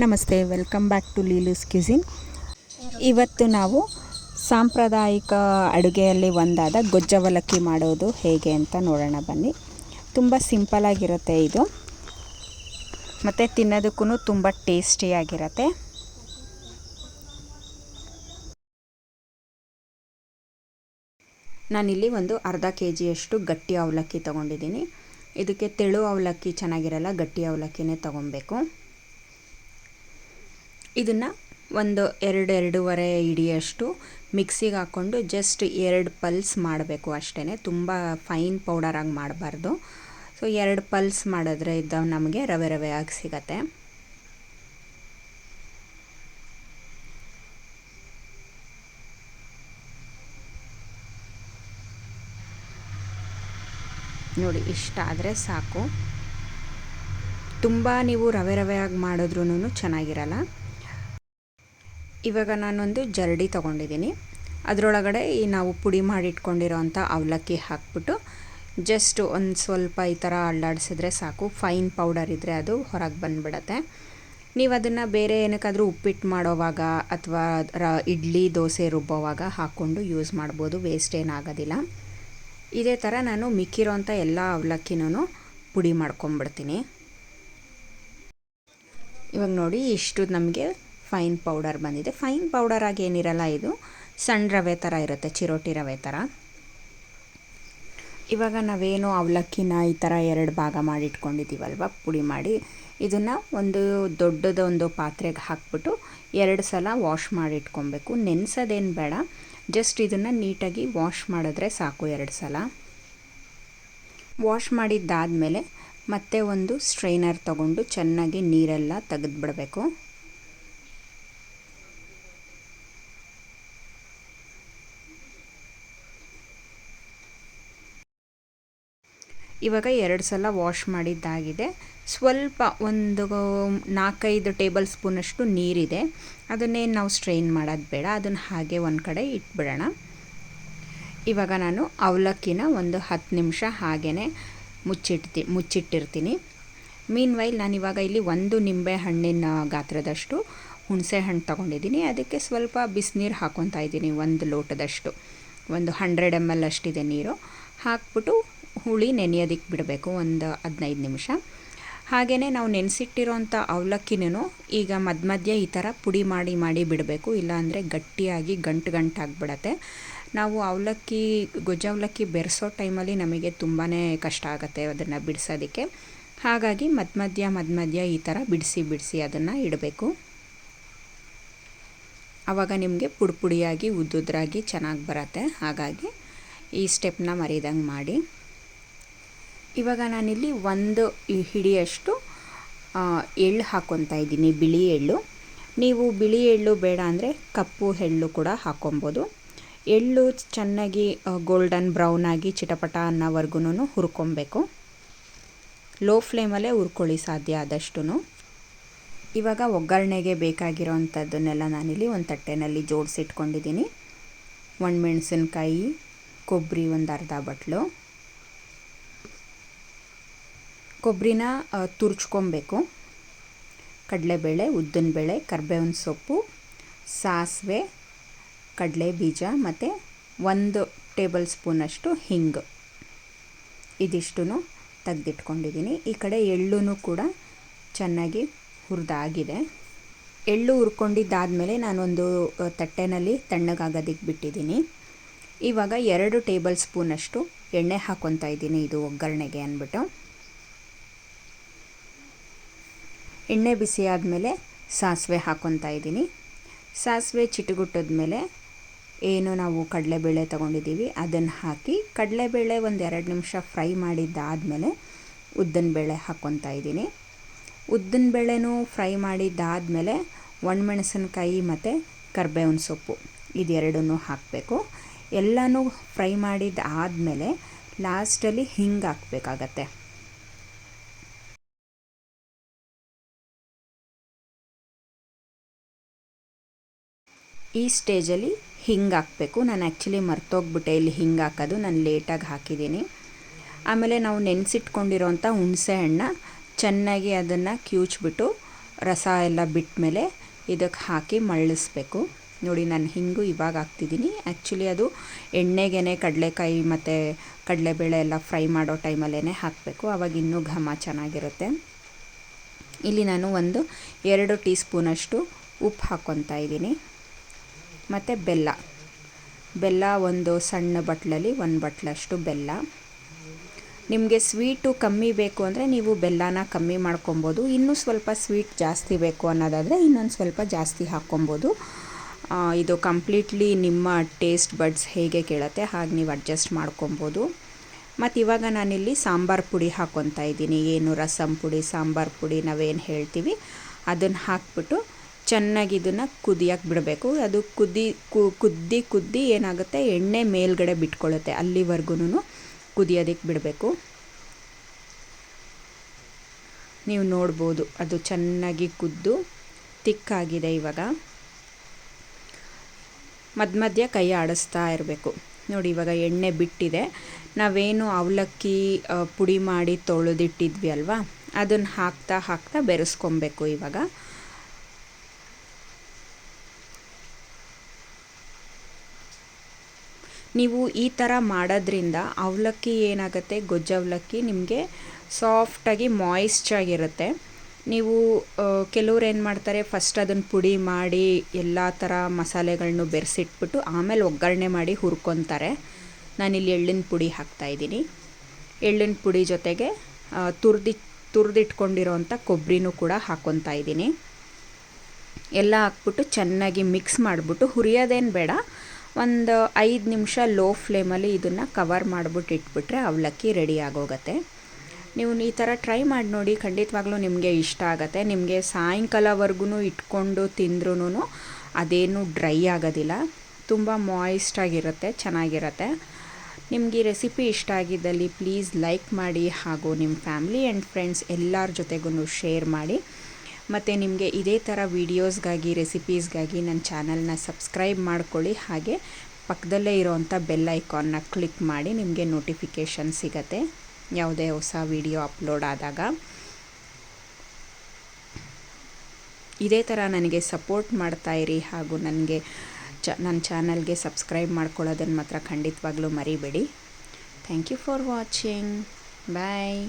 ನಮಸ್ತೆ, welcome back to ಲೀಲೂಸ್ cuisine. ಇವತ್ತು ನಾವು ಸಾಂಪ್ರದಾಯಿಕ ಅಡುಗೆಯಲ್ಲಿ ಒಂದಾದ ಗೊಜ್ಜ ಅವಲಕ್ಕಿ ಮಾಡೋದು ಹೇಗೆ ಅಂತ ನೋಡೋಣ ಬನ್ನಿ. ತುಂಬ ಸಿಂಪಲಾಗಿರುತ್ತೆ ಇದು, ಮತ್ತು ತಿನ್ನೋದಕ್ಕೂ ತುಂಬ ಟೇಸ್ಟಿಯಾಗಿರುತ್ತೆ. ನಾನಿಲ್ಲಿ ಒಂದು ಅರ್ಧ ಕೆ.ಜಿಯಷ್ಟು ಗಟ್ಟಿ ಅವಲಕ್ಕಿ ತೊಗೊಂಡಿದ್ದೀನಿ. ಇದಕ್ಕೆ ತೆಳು ಅವಲಕ್ಕಿ ಚೆನ್ನಾಗಿರಲ್ಲ, ಗಟ್ಟಿ ಅವಲಕ್ಕಿನೇ ತೊಗೊಬೇಕು. ಇದನ್ನು ಒಂದು ಎರಡೂವರೆ ಹಿಡಿಯಷ್ಟು ಮಿಕ್ಸಿಗೆ ಹಾಕ್ಕೊಂಡು ಜಸ್ಟ್ 2 ಪಲ್ಸ್ ಮಾಡಬೇಕು ಅಷ್ಟೇ. ತುಂಬ ಫೈನ್ ಪೌಡರಾಗಿ ಮಾಡಬಾರ್ದು. ಸೊ 2 ಪಲ್ಸ್ ಮಾಡಿದ್ರೆ ನಮಗೆ ರವೆ ಆಗಿ ಸಿಗತ್ತೆ. ನೋಡಿ, ಇಷ್ಟ ಆದರೆ ಸಾಕು. ತುಂಬ ನೀವು ರವೆ ಆಗಿ ಮಾಡಿದ್ರೂ ಚೆನ್ನಾಗಿರಲ್ಲ. ಇವಾಗ ನಾನೊಂದು ಜರಡಿ ತೊಗೊಂಡಿದ್ದೀನಿ. ಅದರೊಳಗಡೆ ನಾವು ಪುಡಿ ಮಾಡಿಟ್ಕೊಂಡಿರೋ ಅಂಥ ಅವಲಕ್ಕಿ ಹಾಕ್ಬಿಟ್ಟು ಜಸ್ಟ್ ಒಂದು ಸ್ವಲ್ಪ ಈ ಥರ ಅಲ್ಲಾಡಿಸಿದ್ರೆ ಸಾಕು. ಫೈನ್ ಪೌಡರ್ ಇದ್ದರೆ ಅದು ಹೊರಗೆ ಬಂದುಬಿಡತ್ತೆ. ನೀವು ಅದನ್ನು ಬೇರೆ ಏನಕ್ಕಾದರೂ ಉಪ್ಪಿಟ್ಟು ಮಾಡೋವಾಗ ಅಥವಾ ಇಡ್ಲಿ ದೋಸೆ ರುಬ್ಬೋವಾಗ ಹಾಕ್ಕೊಂಡು ಯೂಸ್ ಮಾಡ್ಬೋದು, ವೇಸ್ಟ್ ಏನಾಗೋದಿಲ್ಲ. ಇದೇ ಥರ ನಾನು ಮಿಕ್ಕಿರೋಂಥ ಎಲ್ಲ ಅವಲಕ್ಕಿನೂ ಪುಡಿ ಮಾಡ್ಕೊಂಬಿಡ್ತೀನಿ. ಇವಾಗ ನೋಡಿ, ಇಷ್ಟು ನಮಗೆ ಫೈನ್ ಪೌಡರ್ ಬಂದಿದೆ. ಫೈನ್ ಪೌಡರ್ ಆಗಿ ಏನಿರಲ್ಲ, ಇದು ಸಣ್ಣ ರವೆ ಥರ ಇರುತ್ತೆ, ಚಿರೋಟಿ ರವೆ ಥರ. ಇವಾಗ ನಾವೇನು ಅವಲಕ್ಕಿನ ಈ ಥರ 2 ಭಾಗ ಮಾಡಿಟ್ಕೊಂಡಿದ್ದೀವಲ್ವ ಪುಡಿ ಮಾಡಿ, ಇದನ್ನು ಒಂದು ದೊಡ್ಡದೊಂದು ಪಾತ್ರೆಗೆ ಹಾಕ್ಬಿಟ್ಟು 2 ಸಲ ವಾಶ್ ಮಾಡಿಟ್ಕೊಬೇಕು. ನೆನೆಸೋದೇನು ಬೇಡ, ಜಸ್ಟ್ ಇದನ್ನು ನೀಟಾಗಿ ವಾಶ್ ಮಾಡಿದ್ರೆ ಸಾಕು. 2 ಸಲ ವಾಶ್ ಮಾಡಿದ್ದಾದಮೇಲೆ ಮತ್ತೆ ಒಂದು ಸ್ಟ್ರೈನರ್ ತಗೊಂಡು ಚೆನ್ನಾಗಿ ನೀರೆಲ್ಲ ತೆಗೆದುಬಿಡಬೇಕು. ಇವಾಗ 2 ಸಲ ವಾಶ್ ಮಾಡಿದ್ದಾಗಿದೆ. ಸ್ವಲ್ಪ ಒಂದು 4-5 ಟೇಬಲ್ ಸ್ಪೂನಷ್ಟು ನೀರಿದೆ. ಅದನ್ನೇನು ನಾವು ಸ್ಟ್ರೈನ್ ಮಾಡೋದು ಬೇಡ, ಅದನ್ನು ಹಾಗೆ ಒಂದು ಕಡೆ ಇಟ್ಬಿಡೋಣ. ಇವಾಗ ನಾನು ಅವಲಕ್ಕಿನ ಒಂದು 10 ನಿಮಿಷ ಹಾಗೇ ಮುಚ್ಚಿಟ್ಟಿರ್ತೀನಿ. ಮೀನ್ವೈಲ್ ನಾನಿವಾಗ ಇಲ್ಲಿ 1 ನಿಂಬೆ ಹಣ್ಣಿನ ಗಾತ್ರದಷ್ಟು ಹುಣಸೆ ಹಣ್ಣು ತೊಗೊಂಡಿದ್ದೀನಿ. ಅದಕ್ಕೆ ಸ್ವಲ್ಪ ಬಿಸಿನೀರು ಹಾಕ್ಕೊತಾ ಇದ್ದೀನಿ, 1 ಲೋಟದಷ್ಟು. ಒಂದು 100 ml ಅಷ್ಟಿದೆ ನೀರು ಹಾಕ್ಬಿಟ್ಟು ಹುಳಿ ನೆನೆಯೋದಕ್ಕೆ ಬಿಡಬೇಕು ಒಂದು 15 ನಿಮಿಷ. ಹಾಗೆಯೇ ನಾವು ನೆನೆಸಿಟ್ಟಿರೋಂಥ ಅವಲಕ್ಕಿನೂ ಈಗ ಮಧ್ಯ ಈ ಥರ ಪುಡಿ ಮಾಡಿ ಬಿಡಬೇಕು, ಇಲ್ಲಾಂದರೆ ಗಟ್ಟಿಯಾಗಿ ಗಂಟಾಗಿಬಿಡತ್ತೆ. ನಾವು ಗೊಜ್ಜು ಅವಲಕ್ಕಿ ಬೆರೆಸೋ ಟೈಮಲ್ಲಿ ನಮಗೆ ತುಂಬಾ ಕಷ್ಟ ಆಗುತ್ತೆ ಅದನ್ನು ಬಿಡಿಸೋದಕ್ಕೆ. ಹಾಗಾಗಿ ಮಧ್ಯ ಈ ಥರ ಬಿಡಿಸಿ ಅದನ್ನು ಇಡಬೇಕು. ಆವಾಗ ನಿಮಗೆ ಪುಡಿಯಾಗಿ ಉದ್ದುದ್ರಾಗಿ ಚೆನ್ನಾಗಿ ಬರುತ್ತೆ. ಹಾಗಾಗಿ ಈ ಸ್ಟೆಪ್ನ ಮರೀದಂಗೆ ಮಾಡಿ. ಇವಾಗ ನಾನಿಲ್ಲಿ 1 ಹಿಡಿಯಷ್ಟು ಎಳ್ಳು ಹಾಕ್ಕೊತಾ ಇದ್ದೀನಿ, ಬಿಳಿ ಎಳ್ಳು. ನೀವು ಬಿಳಿ ಎಳ್ಳು ಬೇಡ ಅಂದರೆ ಕಪ್ಪು ಎಳ್ಳು ಕೂಡ ಹಾಕ್ಕೊಬೋದು. ಎಳ್ಳು ಚೆನ್ನಾಗಿ ಗೋಲ್ಡನ್ ಬ್ರೌನ್ ಆಗಿ ಚಿಟಪಟ ಅನ್ನೋವರೆಗೂ ಹುರ್ಕೊಬೇಕು. ಲೋ ಫ್ಲೇಮಲ್ಲೇ ಹುರ್ಕೊಳ್ಳಿ ಸಾಧ್ಯ ಆದಷ್ಟು. ಇವಾಗ ಒಗ್ಗರಣೆಗೆ ಬೇಕಾಗಿರೋವಂಥದ್ದನ್ನೆಲ್ಲ ನಾನಿಲ್ಲಿ ಒಂದು ತಟ್ಟೆನಲ್ಲಿ ಜೋಡಿಸಿಟ್ಕೊಂಡಿದ್ದೀನಿ. ಒಣಮೆಣಸಿನ್ಕಾಯಿ, ಕೊಬ್ಬರಿ ಒಂದು ಅರ್ಧ ಬಟ್ಲು, ಕೊಬ್ಬರಿನ ತುರ್ಚ್ಕೊಬೇಕು, ಕಡಲೆಬೇಳೆ, ಉದ್ದಿನಬೇಳೆ, ಕರಿಬೇವಿನ ಸೊಪ್ಪು, ಸಾಸಿವೆ, ಕಡಲೆ ಬೀಜ ಮತ್ತು 1 ಟೇಬಲ್ ಸ್ಪೂನಷ್ಟು ಹಿಂಗು, ಇದಿಷ್ಟು ತೆಗೆದಿಟ್ಕೊಂಡಿದ್ದೀನಿ. ಈ ಕಡೆ ಎಳ್ಳೂ ಕೂಡ ಚೆನ್ನಾಗಿ ಹುರಿದಾಗಿದೆ. ಎಳ್ಳು ಹುರ್ಕೊಂಡಿದ್ದಾದಮೇಲೆ ನಾನೊಂದು ತಟ್ಟೆನಲ್ಲಿ ತಣ್ಣಗಾಗೋದಕ್ಕೆ ಬಿಟ್ಟಿದ್ದೀನಿ. ಇವಾಗ 2 ಟೇಬಲ್ ಸ್ಪೂನಷ್ಟು ಎಣ್ಣೆ ಹಾಕ್ಕೊತಾ ಇದ್ದೀನಿ, ಇದು ಒಗ್ಗರಣೆಗೆ ಅಂದ್ಬಿಟ್ಟು. ಎಣ್ಣೆ ಬಿಸಿ ಆದಮೇಲೆ ಸಾಸಿವೆ ಹಾಕ್ಕೊತಾ ಇದ್ದೀನಿ. ಸಾಸಿವೆ ಚಿಟುಗುಟ್ಟಿದ್ಮೇಲೆ ಏನು ನಾವು ಕಡಲೆಬೇಳೆ ತೊಗೊಂಡಿದ್ದೀವಿ ಅದನ್ನು ಹಾಕಿ, ಕಡಲೆಬೇಳೆ ಒಂದು 2 ನಿಮಿಷ ಫ್ರೈ ಮಾಡಿದ್ದಾದಮೇಲೆ ಉದ್ದಿನಬೇಳೆ ಹಾಕ್ಕೊತಾ ಇದ್ದೀನಿ. ಉದ್ದಿನಬೇಳೆನೂ ಫ್ರೈ ಮಾಡಿದ್ದಾದಮೇಲೆ ಒಣಮೆಣಸಿನ್ಕಾಯಿ ಮತ್ತು ಕರಿಬೇವಿನ ಸೊಪ್ಪು ಇದೆರಡನ್ನೂ ಹಾಕಬೇಕು. ಎಲ್ಲನೂ ಫ್ರೈ ಮಾಡಿದ್ದಾದಮೇಲೆ ಲಾಸ್ಟಲ್ಲಿ ಹಿಂಗೆ ಹಾಕಬೇಕಾಗತ್ತೆ. ಈ ಸ್ಟೇಜಲ್ಲಿ ಹಿಂಗೆ ಹಾಕಬೇಕು. ನಾನು ಆ್ಯಕ್ಚುಲಿ ಮರ್ತೋಗ್ಬಿಟ್ಟೆ ಇಲ್ಲಿ ಹಿಂಗೆ ಹಾಕೋದು, ನಾನು ಲೇಟಾಗಿ ಹಾಕಿದ್ದೀನಿ. ಆಮೇಲೆ ನಾವು ನೆನೆಸಿಟ್ಕೊಂಡಿರೋಂಥ ಹುಣಸೆ ಹಣ್ಣು ಚೆನ್ನಾಗಿ ಅದನ್ನು ಕಿವುಚ್ಬಿಟ್ಟು ರಸ ಎಲ್ಲ ಬಿಟ್ಟ ಮೇಲೆ ಇದಕ್ಕೆ ಹಾಕಿ ಮಳ್ಳಿಸ್ಬೇಕು. ನೋಡಿ ನಾನು ಹಿಂಗು ಇವಾಗ ಹಾಕ್ತಿದ್ದೀನಿ. ಆ್ಯಕ್ಚುಲಿ ಅದು ಎಣ್ಣೆಗೆ ಕಡಲೆಕಾಯಿ ಮತ್ತು ಕಡಲೆಬೇಳೆ ಎಲ್ಲ ಫ್ರೈ ಮಾಡೋ ಟೈಮಲ್ಲೇ ಹಾಕಬೇಕು, ಆವಾಗ ಇನ್ನೂ ಘಮ ಚೆನ್ನಾಗಿರುತ್ತೆ. ಇಲ್ಲಿ ನಾನು 2 ಟೀ ಸ್ಪೂನಷ್ಟು ಉಪ್ಪು ಹಾಕ್ಕೊತಾ ಇದ್ದೀನಿ. ಮತ್ತು ಬೆಲ್ಲ ಒಂದು ಸಣ್ಣ ಬಟ್ಲಲ್ಲಿ 1 ಬಟ್ಲಷ್ಟು ಬೆಲ್ಲ. ನಿಮಗೆ ಸ್ವೀಟು ಕಮ್ಮಿ ಬೇಕು ಅಂದರೆ ನೀವು ಬೆಲ್ಲನ ಕಮ್ಮಿ ಮಾಡ್ಕೊಬೋದು. ಇನ್ನೂ ಸ್ವಲ್ಪ ಸ್ವೀಟ್ ಜಾಸ್ತಿ ಬೇಕು ಅನ್ನೋದಾದರೆ ಇನ್ನೊಂದು ಸ್ವಲ್ಪ ಜಾಸ್ತಿ ಹಾಕ್ಕೊಬೋದು. ಇದು ಕಂಪ್ಲೀಟ್ಲಿ ನಿಮ್ಮ ಟೇಸ್ಟ್ ಬಡ್ಸ್ ಹೇಗೆ ಕೇಳುತ್ತೆ ಹಾಗೆ ನೀವು ಅಡ್ಜಸ್ಟ್ ಮಾಡ್ಕೊಬೋದು. ಮತ್ತು ಇವಾಗ ನಾನಿಲ್ಲಿ ಸಾಂಬಾರು ಪುಡಿ ಹಾಕ್ಕೊತಾ ಇದ್ದೀನಿ. ಏನು ರಸಂ ಪುಡಿ, ಸಾಂಬಾರು ಪುಡಿ ನಾವೇನು ಹೇಳ್ತೀವಿ ಅದನ್ನು ಹಾಕ್ಬಿಟ್ಟು ಚೆನ್ನಾಗಿ ಇದನ್ನು ಕುದಿಯೋಕ್ಕೆ ಬಿಡಬೇಕು. ಅದು ಕುದ್ದಿ ಏನಾಗುತ್ತೆ, ಎಣ್ಣೆ ಮೇಲ್ಗಡೆ ಬಿಟ್ಕೊಳ್ಳುತ್ತೆ. ಅಲ್ಲಿವರೆಗೂ ಕುದಿಯೋದಕ್ಕೆ ಬಿಡಬೇಕು. ನೀವು ನೋಡ್ಬೋದು ಅದು ಚೆನ್ನಾಗಿ ಕುದ್ದು ತಿಕ್ಕಾಗಿದೆ. ಇವಾಗ ಮಧ್ಯ ಕೈ ಆಡಿಸ್ತಾ ಇರಬೇಕು. ನೋಡಿ ಇವಾಗ ಎಣ್ಣೆ ಬಿಟ್ಟಿದೆ. ನಾವೇನು ಅವಲಕ್ಕಿ ಪುಡಿ ಮಾಡಿ ತೊಳೆದಿಟ್ಟಿದ್ವಿ ಅಲ್ವಾ, ಅದನ್ನು ಹಾಕ್ತಾ ಬೆರೆಸ್ಕೊಬೇಕು. ಇವಾಗ ನೀವು ಈ ಥರ ಮಾಡೋದ್ರಿಂದ ಅವಲಕ್ಕಿ ಏನಾಗುತ್ತೆ, ಗೊಜ್ಜು ಅವಲಕ್ಕಿ ನಿಮಗೆ ಸಾಫ್ಟಾಗಿ ಮಾಯಿಶ್ಚಾಗಿರುತ್ತೆ. ನೀವು ಕೆಲವ್ರು ಏನು ಮಾಡ್ತಾರೆ, ಫಸ್ಟ್ ಅದನ್ನು ಪುಡಿ ಮಾಡಿ ಎಲ್ಲ ಥರ ಮಸಾಲೆಗಳನ್ನೂ ಬೆರೆಸಿಟ್ಬಿಟ್ಟು ಆಮೇಲೆ ಒಗ್ಗರಣೆ ಮಾಡಿ ಹುರ್ಕೊತಾರೆ. ನಾನಿಲ್ಲಿ ಎಳ್ಳಿನ ಪುಡಿ ಹಾಕ್ತಾಯಿದ್ದೀನಿ. ಎಳ್ಳಿನ ಪುಡಿ ಜೊತೆಗೆ ತುರಿದಿಟ್ಕೊಂಡಿರೋಂಥ ಕೊಬ್ಬರಿನೂ ಕೂಡ ಹಾಕ್ಕೊತಾ ಇದ್ದೀನಿ. ಎಲ್ಲ ಹಾಕ್ಬಿಟ್ಟು ಚೆನ್ನಾಗಿ ಮಿಕ್ಸ್ ಮಾಡಿಬಿಟ್ಟು ಹುರಿಯೋದೇನು ಬೇಡ, ಒಂದು 5 ನಿಮಿಷ ಲೋ ಫ್ಲೇಮಲ್ಲಿ ಇದನ್ನು ಕವರ್ ಮಾಡಿಬಿಟ್ಟು ಇಟ್ಬಿಟ್ರೆ ಅವಲಕ್ಕಿ ರೆಡಿ ಆಗೋಗುತ್ತೆ. ನೀವು ಈ ಥರ ಟ್ರೈ ಮಾಡಿ ನೋಡಿ, ಖಂಡಿತವಾಗ್ಲೂ ನಿಮಗೆ ಇಷ್ಟ ಆಗುತ್ತೆ. ನಿಮಗೆ ಸಾಯಂಕಾಲವರೆಗೂ ಇಟ್ಕೊಂಡು ತಿಂದ್ರೂ ಅದೇನು ಡ್ರೈ ಆಗೋದಿಲ್ಲ, ತುಂಬ ಮಾಯಿಸ್ಟಾಗಿರುತ್ತೆ, ಚೆನ್ನಾಗಿರುತ್ತೆ. ನಿಮಗೆ ಈ ರೆಸಿಪಿ ಇಷ್ಟ ಆಗಿದ್ದಲ್ಲಿ ಪ್ಲೀಸ್ ಲೈಕ್ ಮಾಡಿ, ಹಾಗೂ ನಿಮ್ಮ ಫ್ಯಾಮಿಲಿ ಆ್ಯಂಡ್ ಫ್ರೆಂಡ್ಸ್ ಎಲ್ಲರ ಜೊತೆಗೂ ಶೇರ್ ಮಾಡಿ. ಮತ್ತು ನಿಮಗೆ ಇದೇ ಥರ ವೀಡಿಯೋಸ್ಗಾಗಿ, ರೆಸಿಪೀಸ್ಗಾಗಿ ನನ್ನ ಚಾನಲ್ನ ಸಬ್ಸ್ಕ್ರೈಬ್ ಮಾಡ್ಕೊಳ್ಳಿ. ಹಾಗೆ ಪಕ್ಕದಲ್ಲೇ ಇರೋವಂಥ ಬೆಲ್ ಐಕಾನ್ನ ಕ್ಲಿಕ್ ಮಾಡಿ, ನಿಮಗೆ ನೋಟಿಫಿಕೇಷನ್ ಸಿಗತ್ತೆ ಯಾವುದೇ ಹೊಸ ವಿಡಿಯೋ ಅಪ್ಲೋಡ್ ಆದಾಗ. ಇದೇ ಥರ ನನಗೆ ಸಪೋರ್ಟ್ ಮಾಡ್ತಾಯಿರಿ, ಹಾಗೂ ನನಗೆ ನನ್ನ ಚಾನಲ್ಗೆ ಸಬ್ಸ್ಕ್ರೈಬ್ ಮಾಡ್ಕೊಳ್ಳೋದನ್ನು ಮಾತ್ರ ಖಂಡಿತವಾಗ್ಲೂ ಮರಿಬೇಡಿ. Thank you for watching. Bye.